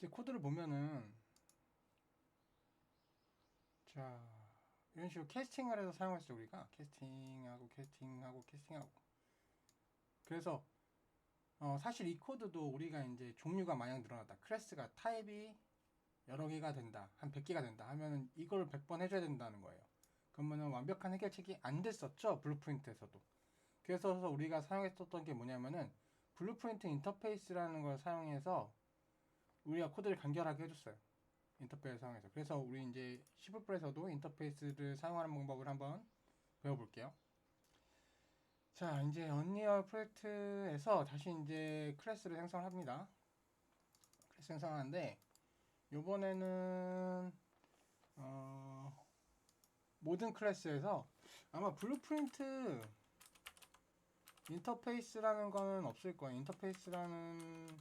이제 코드를 보면은 자 이런 식으로 캐스팅을 해서 사용했어요. 우리가 캐스팅하고 그래서 사실 이 코드도 우리가 이제 종류가 마냥 늘어났다, 클래스가 타입이 여러 개가 된다, 한 100개가 된다 하면은 이걸 100번 해줘야 된다는 거예요. 그러면은 완벽한 해결책이 안 됐었죠, 블루프린트에서도. 그래서 우리가 사용했었던 게 뭐냐면은 블루프린트 인터페이스라는 걸 사용해서 우리가 코드를 간결하게 해줬어요. 인터페이스 사용해서. 그래서 우리 이제 C++에서도 인터페이스를 사용하는 방법을 한번 배워볼게요. 자, 이제 언리얼 프로젝트에서 다시 이제 클래스를 생성합니다. 클래스 생성하는데 요번에는 모든 클래스에서 아마 블루프린트 인터페이스라는 거는 없을 거예요. 인터페이스라는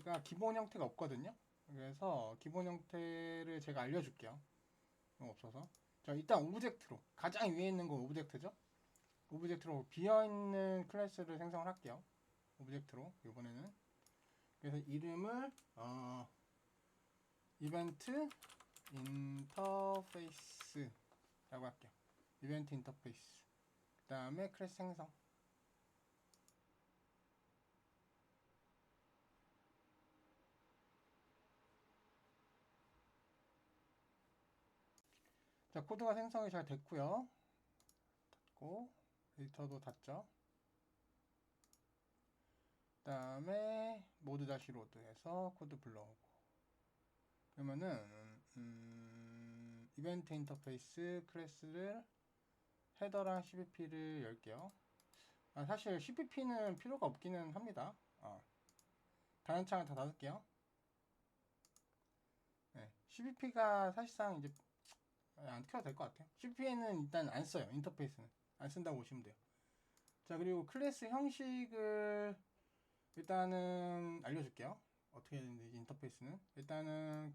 가 기본 형태가 없거든요. 그래서 기본 형태를 제가 알려줄게요. 없어서. 자, 일단 오브젝트로 가장 위에 있는 건 오브젝트죠. 오브젝트로 비어있는 클래스를 생성을 할게요. 오브젝트로 이번에는. 그래서 이름을 이벤트 인터페이스라고 할게요. 이벤트 인터페이스. 그 다음에 클래스 생성. 자, 코드가 생성이 잘 됐고요. 닫고 에디터도 닫죠. 그 다음에 모드 다시 로드 해서 코드 불러오고, 그러면은 이벤트 인터페이스 클래스를 헤더랑 cpp를 열게요. 사실 cpp는 필요가 없기는 합니다. 다른 창을 다 닫을게요. 네, cpp가 사실상 이제 안 켜도 될 것 같아요. cpp는 일단 안 써요. 인터페이스는 안 쓴다고 보시면 돼요. 자, 그리고 클래스 형식을 일단은 알려줄게요. 어떻게 해야 되는지. 인터페이스는 일단은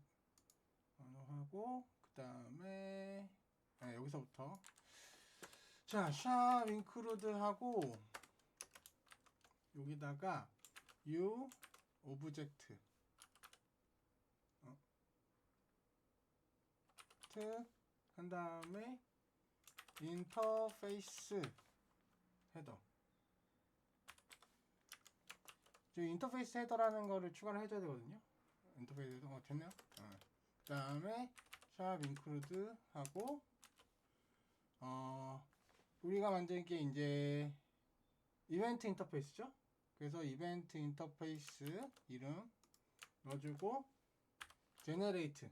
하고, 그 다음에 여기서부터 자, 샵 인크루드 하고 여기다가 u 오브젝트 한 다음에 인터페이스 헤더. 지금 인터페이스 헤더라는 거를 추가를 해줘야 되거든요. 인터페이스 헤더 됐네요. 그 다음에 샵 인크루드 하고 우리가 만든 게 이제 이벤트 인터페이스죠. 그래서 이벤트 인터페이스 이름 넣어주고 제너레이트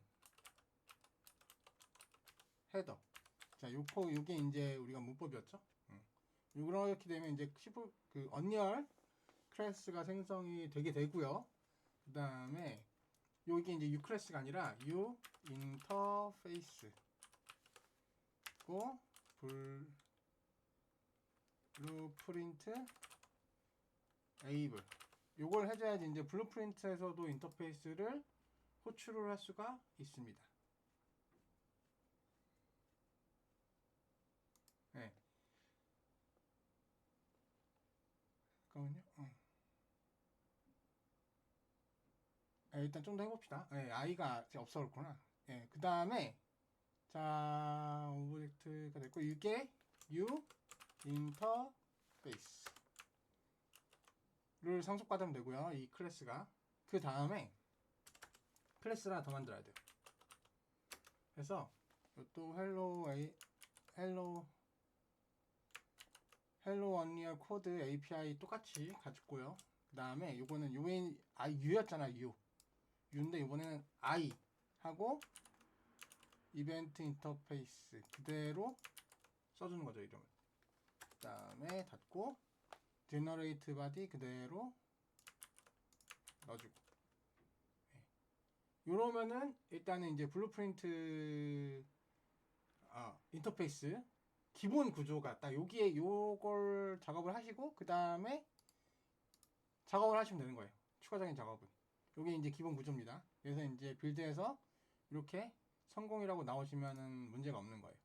헤더. 자, 요게 이제 우리가 문법이었죠. 이렇게 되면 이제 그 언리얼 클래스가 생성이 되게 되고요. 그 다음에 요게 이제 U 클래스가 아니라 U 인터페이스고 블루프린트 에이블. 요걸 해줘야지 이제 블루프린트에서도 인터페이스를 호출을 할 수가 있습니다. 네. 잠깐만요. 일단 좀 더 해봅시다. i가 없어 그렇구나. 그 다음에 자, 오브젝트가 됐고 이게 U 인터페이스를 상속받으면 되고요. 이 클래스가. 그 다음에 클래스를 하나 더 만들어야 돼요. 그래서 또 헬로 언리얼 코드 API 똑같이 가졌고요. 그 다음에 요거는 U였잖아. U인데 이번에는 I 하고 이벤트 인터페이스 그대로 써주는 거죠, 이름을. 그 다음에 닫고 제너레이트 바디 그대로 넣어주고. 이러면은 일단은 이제 블루프린트 인터페이스 기본 구조가 딱 여기에 요걸 작업을 하시고 그 다음에 작업을 하시면 되는 거예요. 추가적인 작업은. 요게 이제 기본 구조입니다. 그래서 이제 빌드에서 이렇게 성공이라고 나오시면은 문제가 없는 거예요.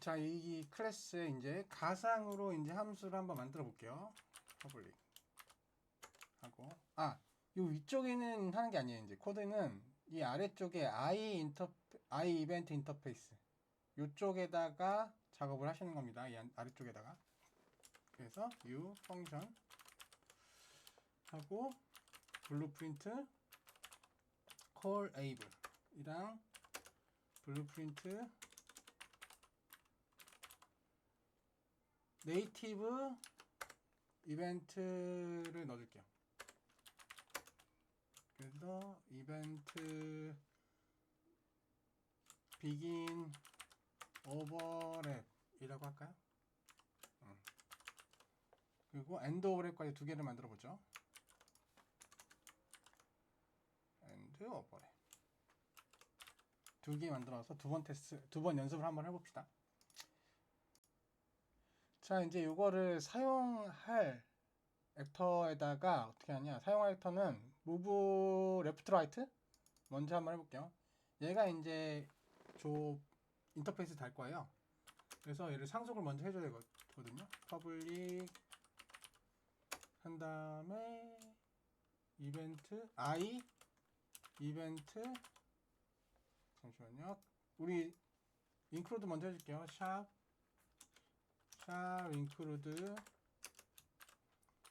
자, 이 클래스에 이제 가상으로 이제 함수를 한번 만들어 볼게요. 퍼블릭 하고, 요 위쪽에는 하는 게 아니에요. 이제 코드는 이 아래쪽에 i 이벤트 인터페이스 이쪽에다가 작업을 하시는 겁니다. 이 아래쪽에다가. 그래서 u 펑션 하고 블루프린트 call able 이랑 블루프린트 네이티브 이벤트를 넣어줄게요. 그래서 이벤트 begin overlap 이라고 할까요? 그리고 end overlap까지 두 개를 만들어 보죠. end overlap 두 개 만들어서 두 번 연습을 한번 해봅시다. 자, 이제 이거를 사용할 액터에다가 어떻게 하냐, 사용할 액터는 move left right 먼저 한번 해볼게요. 얘가 이제 인터페이스 달 거예요. 그래서 얘를 상속을 먼저 해줘야 되거든요. public 한 다음에 이벤트 이벤트 잠시만요. 우리 include 먼저 해줄게요. 샵 include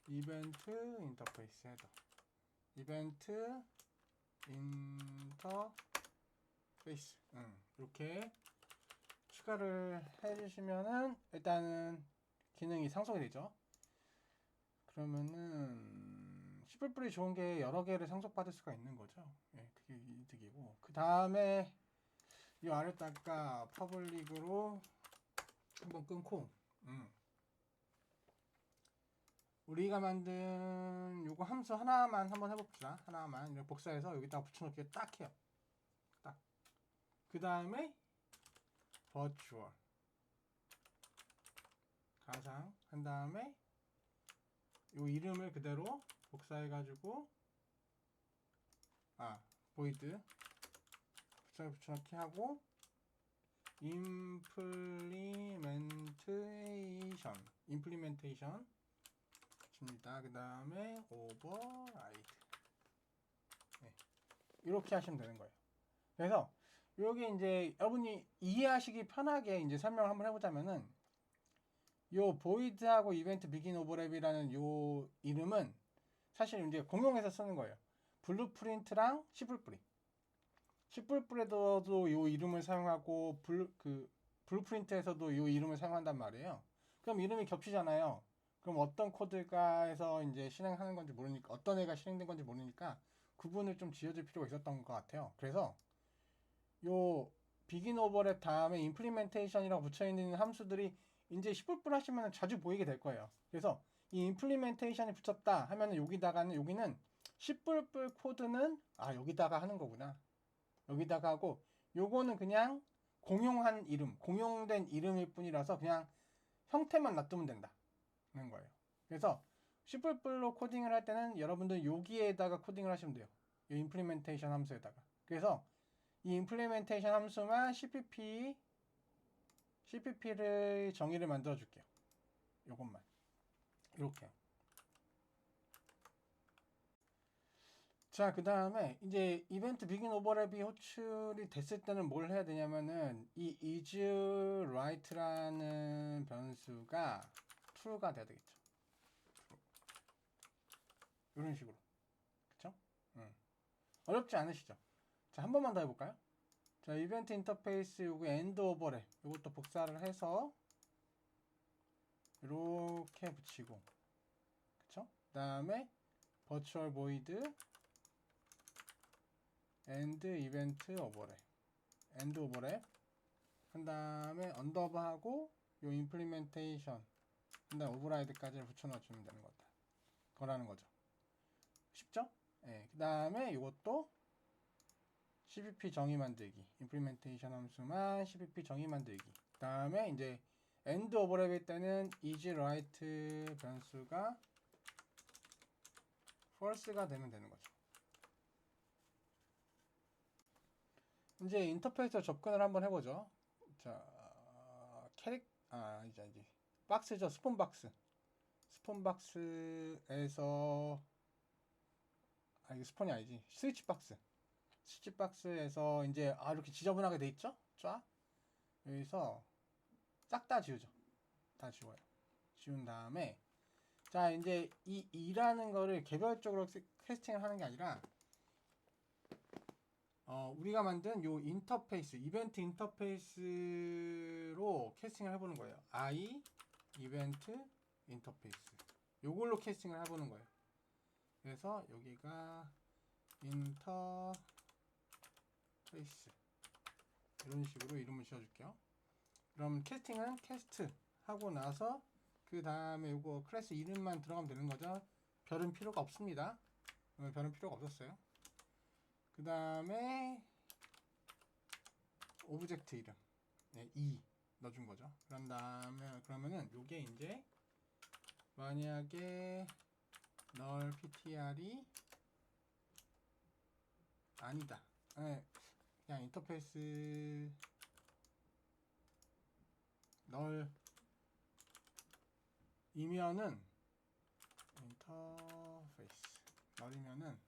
이벤트 인터페이스 헤더 이벤트 인터페이스 이렇게 추가를 해주시면은 일단은 기능이 상속이 되죠. 그러면은 C++이 좋은 게 여러 개를 상속받을 수가 있는 거죠. 예, 그게 이득이고, 그 다음에 이 아래다가 퍼블릭으로 한번 끊고 우리가 만든 요거 함수 하나만 한번 해봅시다. 하나만 이렇게 복사해서 여기다가 붙여놓기에 딱 해요. 딱. 그 다음에 virtual 가상 한 다음에 요 이름을 그대로 복사해가지고 void 붙여넣기 하고 implementation 붙입니다. 그 다음에 override 이렇게 하시면 되는 거예요. 그래서 여기 이제 여러분이 이해하시기 편하게 이제 설명을 한번 해보자면은 요 void하고 event begin overlap이라는 요 이름은 사실 이제 공용해서 쓰는 거예요. 블루프린트랑 C++에서도 요 이름을 사용하고 블루프린트에서도 요 이름을 사용한단 말이에요. 그럼 이름이 겹치잖아요. 그럼 어떤 코드가 해서 이제 실행하는 건지 모르니까, 어떤 애가 실행된 건지 모르니까 구분을 좀 지어줄 필요가 있었던 것 같아요. 그래서 요 begin overlap 다음에 implementation이라고 붙여있는 함수들이 이제 C++ 하시면 자주 보이게 될 거예요. 그래서 이 implementation이 붙였다 하면은 여기는 C++ 코드는 여기다가 하는 거구나. 여기다가 하고 요거는 그냥 공용한 이름, 공용된 이름일 뿐이라서 그냥 형태만 놔두면 된다는 거예요. 그래서 C++로 코딩을 할 때는 여러분들 여기에다가 코딩을 하시면 돼요. 이 implementation 함수에다가. 그래서 이 implementation 함수만 CPP를 정의를 만들어 줄게요. 요것만. 이렇게. 자, 그 다음에 이제 이벤트 begin overlap이 호출이 됐을 때는 뭘 해야 되냐면은 이 is right라는 변수가 true가 돼야 되겠죠. 이런 식으로. 그쵸? 어렵지 않으시죠? 자, 한 번만 더 해볼까요? 자, 이벤트 인터페이스 요거 end overlap 요것도 복사를 해서 이렇게 붙이고, 그쵸? 그 다음에 virtual void end event overlap end overlap 한 다음에 언더바하고 요 implementation 한 다음에 override까지 붙여넣어주면 되는 거라는 거죠. 쉽죠? 네, 그 다음에 이것도 CPP 정의 만들기 implementation 함수만 CPP 정의 만들기. 그 다음에 이제 end overlap일 때는 is right 변수가 false가 되면 되는 거죠. 이제 인터페이스로 접근을 한번 해보죠. 자, 이제 박스죠. 스폰 박스. 스폰박스에서 이게 스폰이 아니지. 스위치박스에서 이제 이렇게 지저분하게 돼 있죠? 쫙 여기서 싹 다 지우죠. 다 지워요. 지운 다음에 자 이제 이 2라는 거를 개별적으로 캐스팅을 하는 게 아니라 우리가 만든 요 인터페이스 이벤트 인터페이스로 캐스팅을 해보는 거예요. 이벤트 인터페이스 요걸로 캐스팅을 해보는 거예요. 그래서 여기가 인터페이스 이런 식으로 이름을 지어줄게요. 그럼 캐스팅은 캐스트 하고 나서 그 다음에 요거 클래스 이름만 들어가면 되는 거죠. 별은 필요가 없습니다. 별은 필요가 없었어요. 그 다음에 오브젝트 이름 넣어준 거죠. 그런 다음에 그러면은 요게 이제 만약에 널 ptr이 아니다. 그냥 인터페이스 널 이면은 인터페이스 널이면은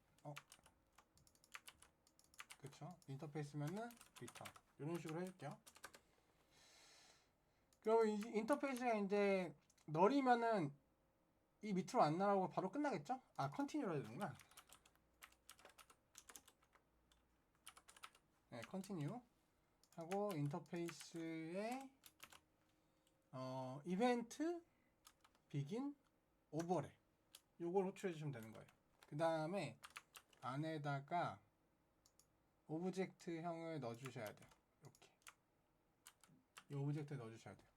그쵸? 인터페이스면은 리턴 이런 식으로 해줄게요. 그럼 이 인터페이스가 이제 널이면은 이 밑으로 안 나가고 바로 끝나겠죠? 컨티뉴로 해야 되는구나. 네, 컨티뉴 하고 인터페이스에 이벤트 비긴 오버랩 요걸 호출해 주시면 되는 거예요. 그 다음에 안에다가 오브젝트형을 넣어 주셔야 돼요. 이렇게 이 오브젝트에 넣어 주셔야 돼요.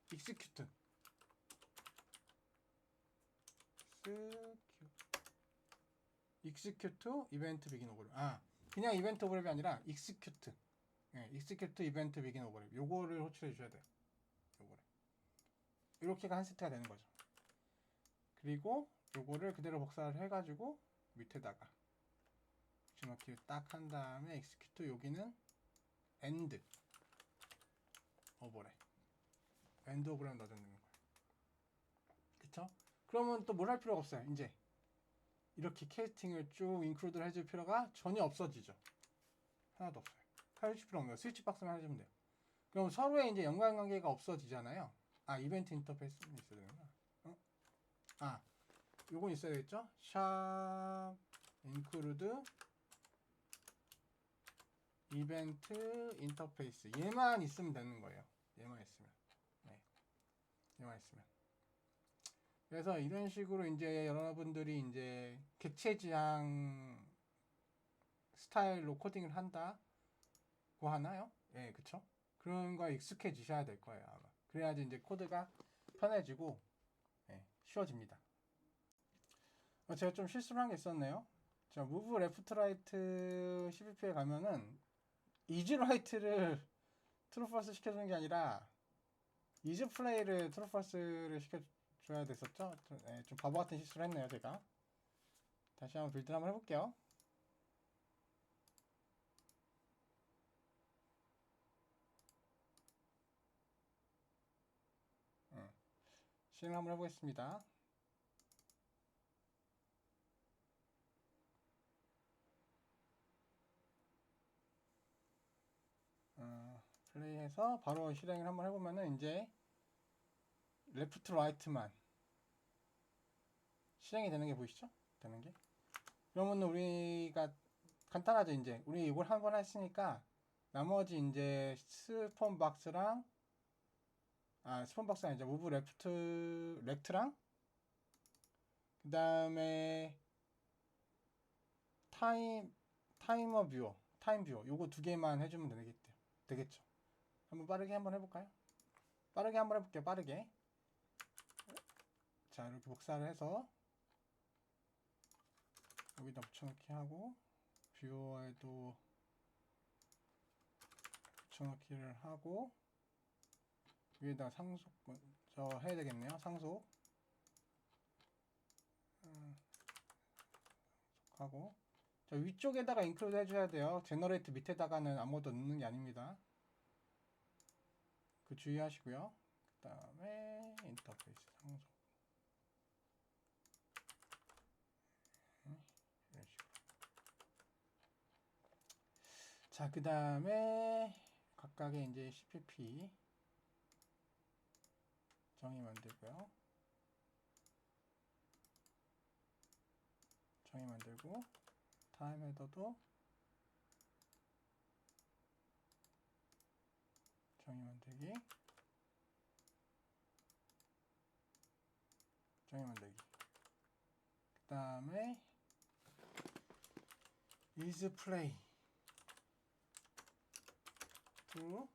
execute 이벤트 비긴 오버랩 그냥 이벤트 오버랩이 아니라 execute 이벤트 비긴 오버랩 요거를 호출해 주셔야 돼요. 요거를 이렇게가 한 세트가 되는 거죠. 그리고 요거를 그대로 복사를 해가지고 밑에다가 붙여넣기를 딱 한 다음에 execute 여기는 end 오버랩 넣어주는 거예요. 그쵸? 그러면 또 뭘 할 필요가 없어요. 이제 이렇게 캐스팅을 쭉 인클루드를 해줄 필요가 전혀 없어지죠. 하나도 없어요. 해줄 필요 없는 거예요. 스위치 박스만 해주면 돼요. 그럼 서로의 이제 연관관계가 없어지잖아요. 이벤트 인터페이스는 있어야 되는구나. 요건 있어야 되겠죠? 샵 include 이벤트 인터페이스 얘만 있으면 되는 거예요. 얘만 있으면. 그래서 이런 식으로 이제 여러분들이 이제 객체 지향 스타일로 코딩을 한다고 하나요? 예, 그쵸? 그런 거에 익숙해지셔야 될 거예요, 아마. 그래야지 이제 코드가 편해지고, 쉬워집니다. 제가 좀 실수를 한 게 있었네요. 자, move left right cpp에 가면은 easy right를 true false 시켜주는 게 아니라 easy play를 true false를 시켜줘야 됐었죠? 좀 바보 같은 실수를 했네요, 제가. 다시 한번 빌드를 한번 해볼게요. 실행 한번 해보겠습니다. 플레이해서 바로 실행을 한번 해보면은 이제 레프트 라이트만 실행이 되는 게 보이시죠? 되는 게. 그러면 우리가 간단하죠. 이제 우리 이걸 한번 했으니까 나머지 이제 스폰 박스랑 스폰 박스가 이제 무브 렉트랑 그 다음에 타임 뷰어 요거 두 개만 해주면 되겠죠. 한번 빠르게 한번 해볼까요? 빠르게 한번 해볼게요. 빠르게. 자, 이렇게 복사를 해서 여기다 붙여넣기 하고 뷰어에도 붙여넣기를 하고 위에다 상속 먼저 해야 되겠네요. 상속 하고 자, 위쪽에다가 인클루드 해줘야 돼요. 제너레이트 밑에다가는 아무것도 넣는 게 아닙니다. 그 주의하시고요. 그 다음에 인터페이스 상속. 이런 식으로. 자, 그 다음에 각각의 이제 CPP 정의 만들고요. 정의 만들고 타임 헤더도 정의 만들기, 정의 만들기. 그 다음에 is play to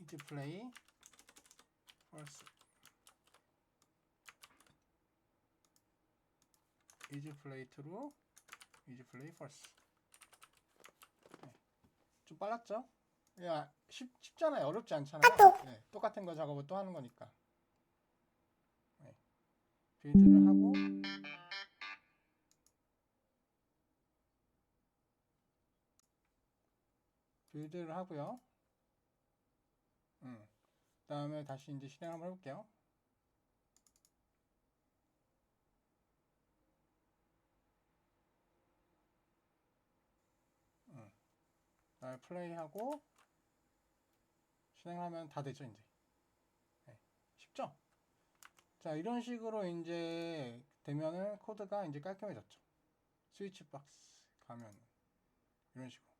is play false, is play true, is play false. 네. 좀 빨랐죠? 야, 쉽잖아요. 어렵지 않잖아요. 네, 똑같은 거 작업을 또 하는 거니까. 네. 빌드를 하고 빌드를 하고요. 다음에 다시 이제 실행 한번 해볼게요. 다음에 플레이하고 실행하면 다 되죠, 이제. 네, 쉽죠? 자, 이런 식으로 이제 되면은 코드가 이제 깔끔해졌죠. 스위치 박스 가면 이런 식으로.